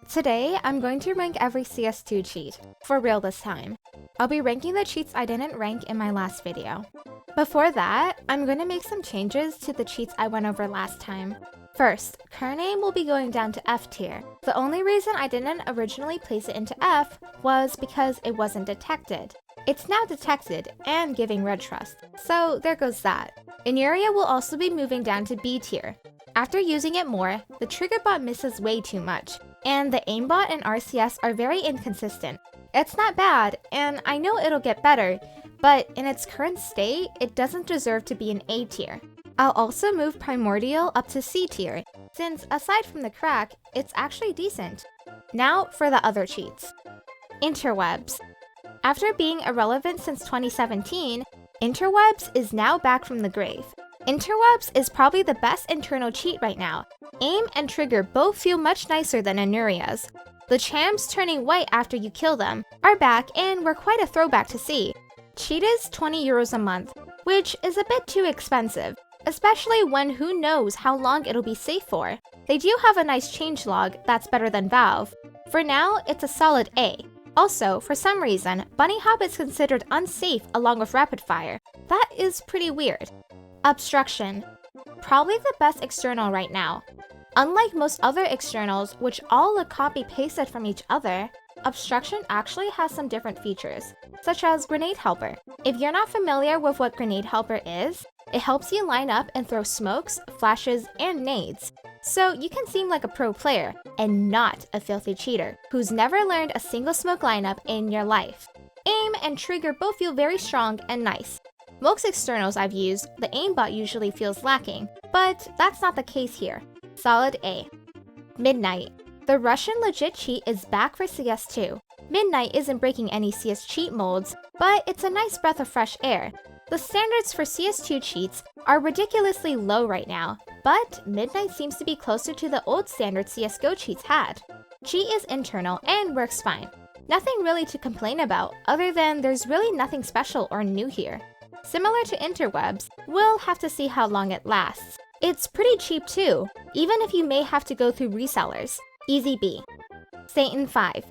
Today, I'm going to rank every CS2 cheat, for real this time. I'll be ranking the cheats I didn't rank in my last video. Before that, I'm going to make some changes to the cheats I went over last time. First, current aim will be going down to F tier. The only reason I didn't originally place it into F was because it wasn't detected. It's now detected and giving red trust, so there goes that. Inuria will also be moving down to B tier. After using it more, the trigger bot misses way too much, and the aimbot and RCS are very inconsistent. It's not bad, and I know it'll get better, but in its current state, it doesn't deserve to be an A tier. I'll also move Primordial up to C tier, since aside from the crack, it's actually decent. Now for the other cheats. Interwebs. After being irrelevant since 2017, Interwebs is now back from the grave. Interwebs is probably the best internal cheat right now. Aim and trigger both feel much nicer than Inuria's. The chams turning white after you kill them are back and were quite a throwback to see. Cheat is €20 a month, which is a bit too expensive, especially when who knows how long it'll be safe for. They do have a nice changelog that's better than Valve. For now, it's a solid A. Also, for some reason, Bunny Hop is considered unsafe along with Rapid Fire. That is pretty weird. Obstruction. Probably the best external right now. Unlike most other externals, which all look copy-pasted from each other, Obstruction actually has some different features, such as Grenade Helper. If you're not familiar with what Grenade Helper is, it helps you line up and throw smokes, flashes, and nades. So you can seem like a pro player, and not a filthy cheater, who's never learned a single smoke lineup in your life. Aim and trigger both feel very strong and nice. Most externals I've used, the aimbot usually feels lacking, but that's not the case here. Solid A. Midnight. The Russian legit cheat is back for CS2. Midnight isn't breaking any CS cheat molds, but it's a nice breath of fresh air. The standards for CS2 cheats are ridiculously low right now, but Midnight seems to be closer to the old standard CSGO cheats had. Cheat is internal and works fine. Nothing really to complain about, other than there's really nothing special or new here. Similar to Interwebs, we'll have to see how long it lasts. It's pretty cheap too, even if you may have to go through resellers. Easy B. Satan 5.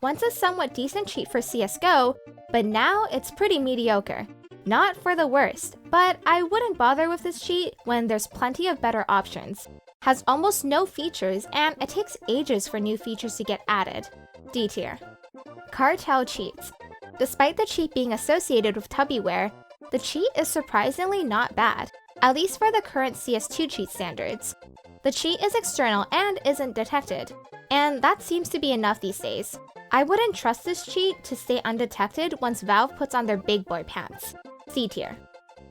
Once a somewhat decent cheat for CSGO, but now it's pretty mediocre. Not for the worst, but I wouldn't bother with this cheat when there's plenty of better options. Has almost no features, and it takes ages for new features to get added. D tier. Cartel cheats. Despite the cheat being associated with Tubbyware, the cheat is surprisingly not bad, at least for the current CS2 cheat standards. The cheat is external and isn't detected, and that seems to be enough these days. I wouldn't trust this cheat to stay undetected once Valve puts on their big boy pants. C tier.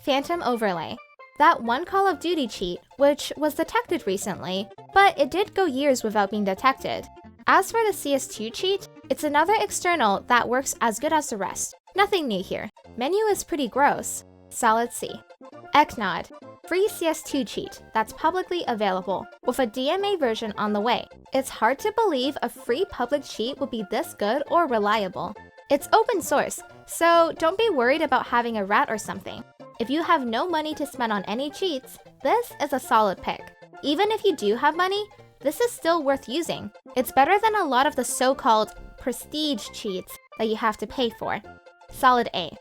Phantom Overlay. That one Call of Duty cheat, which was detected recently, but it did go years without being detected. As for the CS2 cheat, it's another external that works as good as the rest. Nothing new here. Menu is pretty gross. Solid C. Eknod. Free CS2 cheat that's publicly available, with a DMA version on the way. It's hard to believe a free public cheat would be this good or reliable. It's open source, so don't be worried about having a rat or something. If you have no money to spend on any cheats, this is a solid pick. Even if you do have money, this is still worth using. It's better than a lot of the so-called prestige cheats that you have to pay for. Solid A.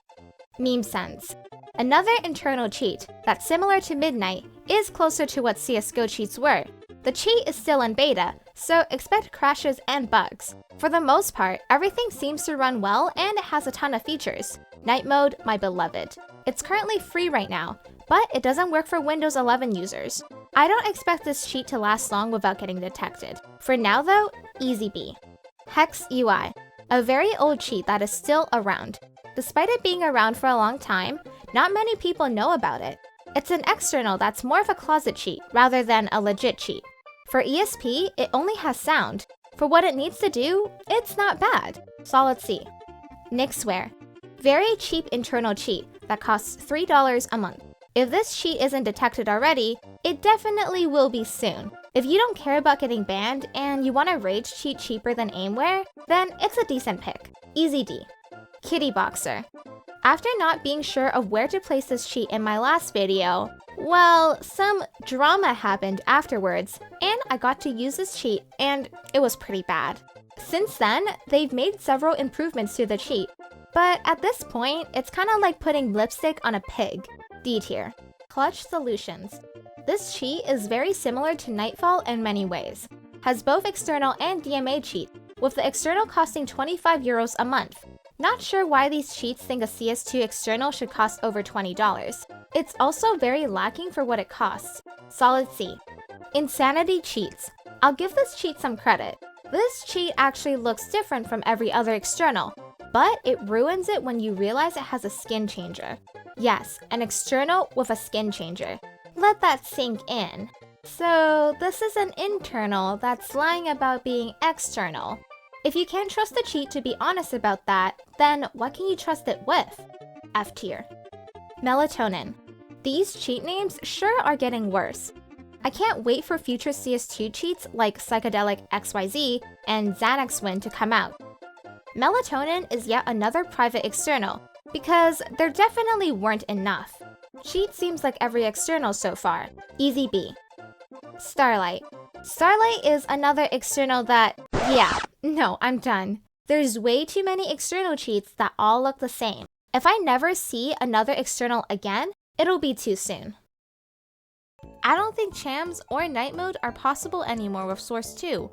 Meme Sense. Another internal cheat that's similar to Midnight is closer to what CSGO cheats were. The cheat is still in beta, so expect crashes and bugs. For the most part, everything seems to run well and it has a ton of features. Night Mode, my beloved. It's currently free right now, but it doesn't work for Windows 11 users. I don't expect this cheat to last long without getting detected. For now though, easy B. Hex UI. A very old cheat that is still around. Despite it being around for a long time, not many people know about it. It's an external that's more of a closet cheat rather than a legit cheat. For ESP, it only has sound. For what it needs to do, it's not bad. Solid C. Nixware. Very cheap internal cheat that costs $3 a month. If this cheat isn't detected already, it definitely will be soon. If you don't care about getting banned and you want a rage cheat cheaper than Aimware, then it's a decent pick. Easy D. Kitty Boxer. After not being sure of where to place this cheat in my last video, well, some drama happened afterwards, and I got to use this cheat, and it was pretty bad. Since then, they've made several improvements to the cheat, but at this point, it's kinda like putting lipstick on a pig. D tier. Clutch Solutions. This cheat is very similar to Nightfall in many ways. Has both external and DMA cheat, with the external costing 25 euros a month. Not sure why these cheats think a CS2 external should cost over $20. It's also very lacking for what it costs. Solid C. Insanity Cheats. I'll give this cheat some credit. This cheat actually looks different from every other external, but it ruins it when you realize it has a skin changer. Yes, an external with a skin changer. Let that sink in. So this is an internal that's lying about being external. If you can't trust the cheat to be honest about that, then what can you trust it with? F tier. Melatonin. These cheat names sure are getting worse. I can't wait for future CS2 cheats like Psychedelic XYZ and Xanax Win to come out. Melatonin is yet another private external, because there definitely weren't enough. Cheat seems like every external so far. Easy B. Starlight. Starlight is another external that, yeah, no, I'm done. There's way too many external cheats that all look the same. If I never see another external again, it'll be too soon. I don't think Chams or Night Mode are possible anymore with Source 2.